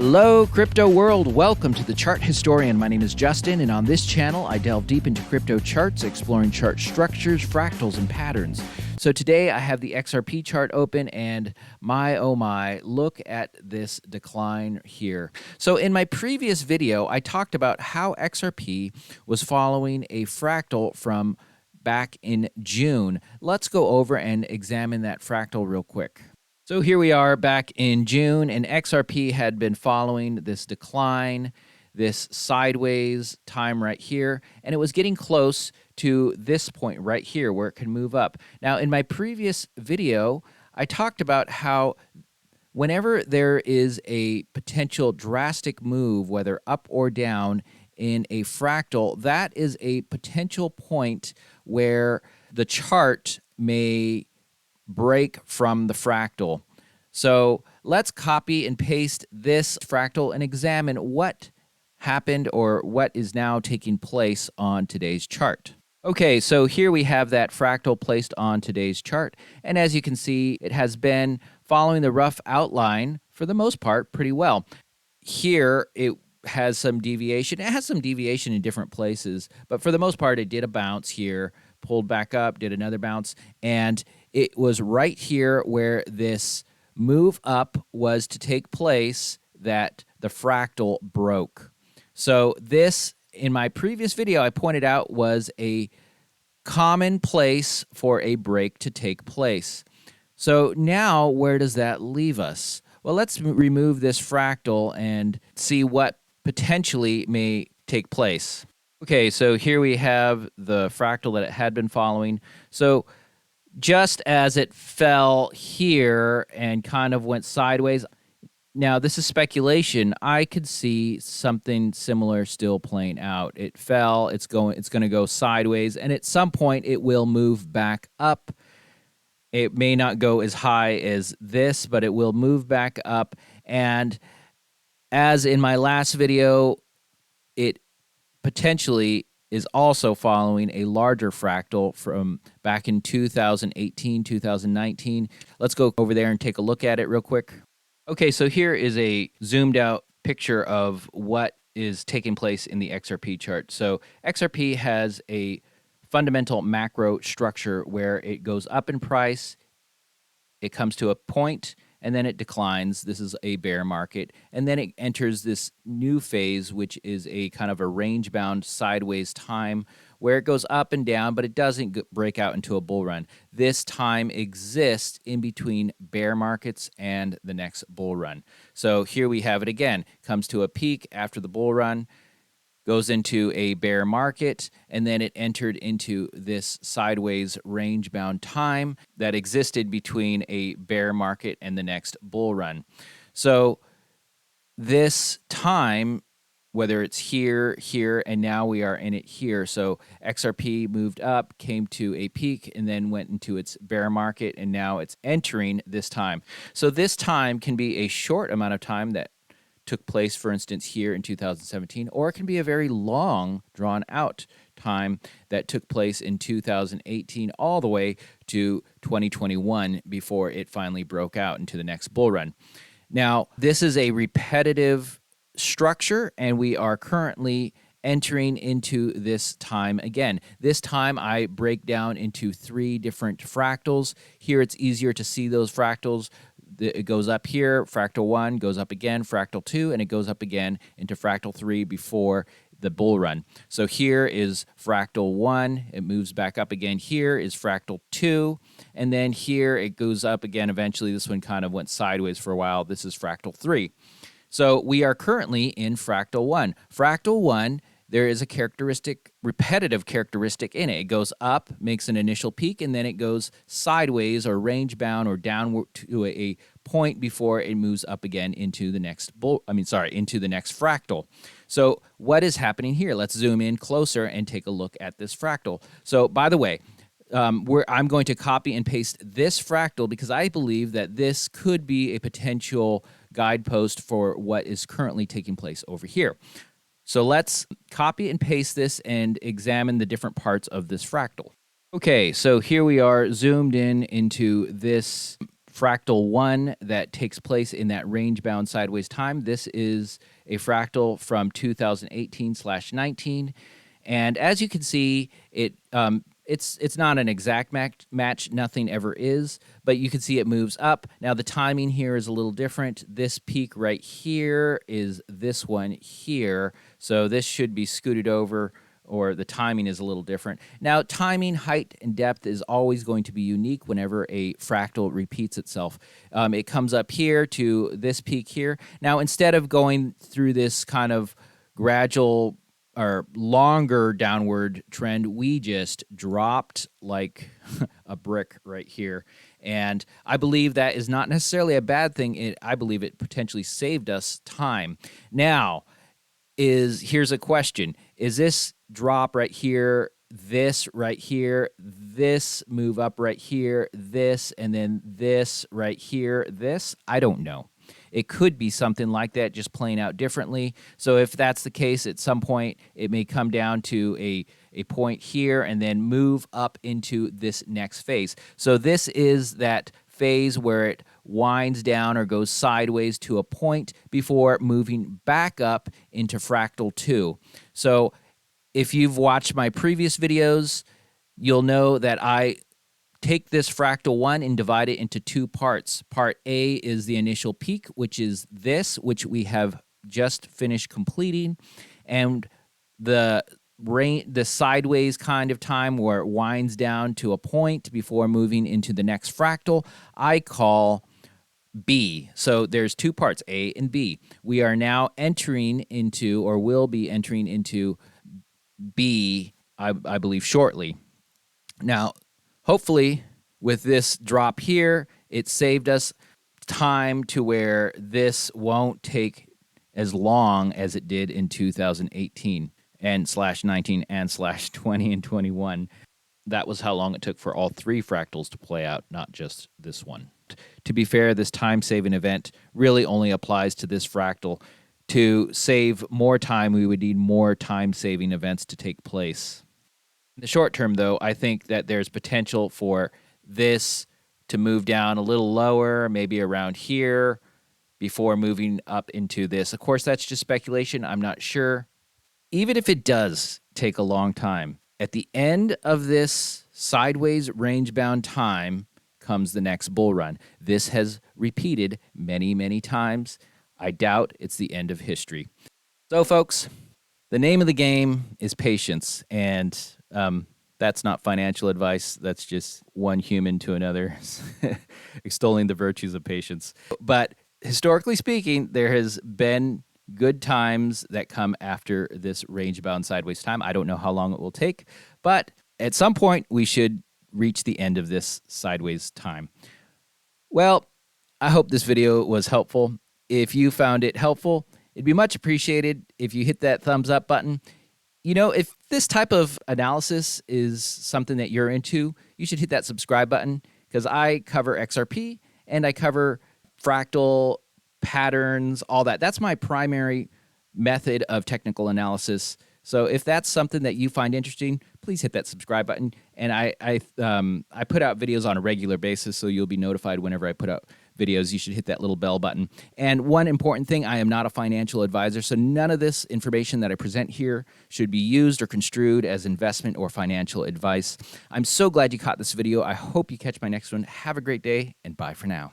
Hello, crypto world. Welcome to the Chart Historian. My name is Justin, and on this channel, I delve deep into crypto charts, exploring chart structures, fractals, and patterns. So today, I have the XRP chart open, and my oh my, look at this decline here. So in my previous video, I talked about how XRP was following a fractal from back in June. Let's go over and examine that fractal real quick. So here we are back in June, and XRP had been following this decline, this sideways time right here, and it was getting close to this point right here where it can move up. Now, in my previous video, I talked about how whenever there is a potential drastic move, whether up or down in a fractal, that is a potential point where the chart may break from the fractal. So let's copy and paste this fractal and examine what happened or what is now taking place on today's chart. Okay, so here we have that fractal placed on today's chart, and as you can see, it has been following the rough outline for the most part pretty well. Here it has some deviation. It has some deviation in different places, but for the most part it did a bounce here, pulled back up, did another bounce, and it was right here where this move up was to take place that the fractal broke. So this, in my previous video, I pointed out was a common place for a break to take place. So now where does that leave us? Well, let's remove this fractal and see what potentially may take place. Okay, so here we have the fractal that it had been following. So just as it fell here and kind of went sideways, now this is speculation, I could see something similar still playing out. It fell, it's going to go sideways, and at some point it will move back up. It may not go as high as this, but it will move back up. And as in my last video, it potentially is also following a larger fractal from back in 2018, 2019. Let's go over there and take a look at it real quick. Okay, so here is a zoomed out picture of what is taking place in the XRP chart. So XRP has a fundamental macro structure where it goes up in price, it comes to a point, and then it declines. This is a bear market. And then it enters this new phase, which is a kind of a range-bound sideways time where it goes up and down, but it doesn't break out into a bull run. This time exists in between bear markets and the next bull run. So here we have it again. Comes to a peak after the bull run, goes into a bear market, and then it entered into this sideways range-bound time that existed between a bear market and the next bull run. So this time, whether it's here, here, and now we are in it here. So XRP moved up, came to a peak, and then went into its bear market, and now it's entering this time. So this time can be a short amount of time that took place, for instance, here in 2017, or it can be a very long, drawn-out time that took place in 2018 all the way to 2021 before it finally broke out into the next bull run. Now, this is a repetitive structure, and we are currently entering into this time again. This time I break down into 3 different fractals. Here it's easier to see those fractals. It goes up here, fractal 1, goes up again, fractal 2, and it goes up again into fractal 3 before the bull run. So here is fractal 1, it moves back up again. Here is fractal 2, and then here it goes up again. Eventually this one kind of went sideways for a while. This is fractal 3. So we are currently in fractal 1. Fractal 1, there is a characteristic, repetitive characteristic in it. It goes up, makes an initial peak, and then it goes sideways or range-bound or downward to a point before it moves up again into the next into the next fractal. So what is happening here? Let's zoom in closer and take a look at this fractal. So by the way, I'm going to copy and paste this fractal because I believe that this could be a potential guidepost for what is currently taking place over here. So let's copy and paste this and examine the different parts of this fractal. Okay, so here we are zoomed in into this fractal 1 that takes place in that range-bound sideways time. This is a fractal from 2018/19. And as you can see, it's not an exact match. Nothing ever is, but you can see it moves up. Now, the timing here is a little different. This peak right here is this one here. So this should be scooted over, or the timing is a little different. Now, timing, height, and depth is always going to be unique whenever a fractal repeats itself. It comes up here to this peak here. Now, instead of going through this kind of gradual or longer downward trend, we just dropped like a brick right here. And I believe that is not necessarily a bad thing. I believe it potentially saved us time. Now, here's a question. Is this drop right here, this right here, this move up right here, this, and then this right here, this? I don't know. It could be something like that, just playing out differently. So if that's the case, at some point, it may come down to a point here and then move up into this next phase. So this is that phase where it winds down or goes sideways to a point before moving back up into fractal 2. So if you've watched my previous videos, you'll know that I take this fractal 1 and divide it into two parts. Part A is the initial peak, which is this, which we have just finished completing, and the sideways kind of time where it winds down to a point before moving into the next fractal, I call B. So there's two parts, A and B. We are now entering into, or will be entering into, B, I believe, shortly. Now, hopefully, with this drop here, it saved us time to where this won't take as long as it did in 2018 and /19 and /20 and 21. That was how long it took for all three fractals to play out, not just this one. To be fair, this time-saving event really only applies to this fractal. To save more time, we would need more time-saving events to take place. In the short term, though, I think that there's potential for this to move down a little lower, maybe around here, before moving up into this. Of course, that's just speculation. I'm not sure. Even if it does take a long time, at the end of this sideways range-bound time comes the next bull run. This has repeated many, many times. I doubt it's the end of history. So, folks, the name of the game is patience, and that's not financial advice. That's just one human to another extolling the virtues of patience. But historically speaking, there has been good times that come after this range-bound sideways time. I don't know how long it will take, but at some point, we should reach the end of this sideways time. Well, I hope this video was helpful. If you found it helpful, it'd be much appreciated if you hit that thumbs up button. You know, if this type of analysis is something that you're into, you should hit that subscribe button, because I cover XRP and I cover fractal patterns, all that. That's my primary method of technical analysis. So if that's something that you find interesting, please hit that subscribe button. And I put out videos on a regular basis, so you'll be notified whenever I put out videos. You should hit that little bell button. And one important thing, I am not a financial advisor, so none of this information that I present here should be used or construed as investment or financial advice. I'm so glad you caught this video. I hope you catch my next one. Have a great day, and bye for now.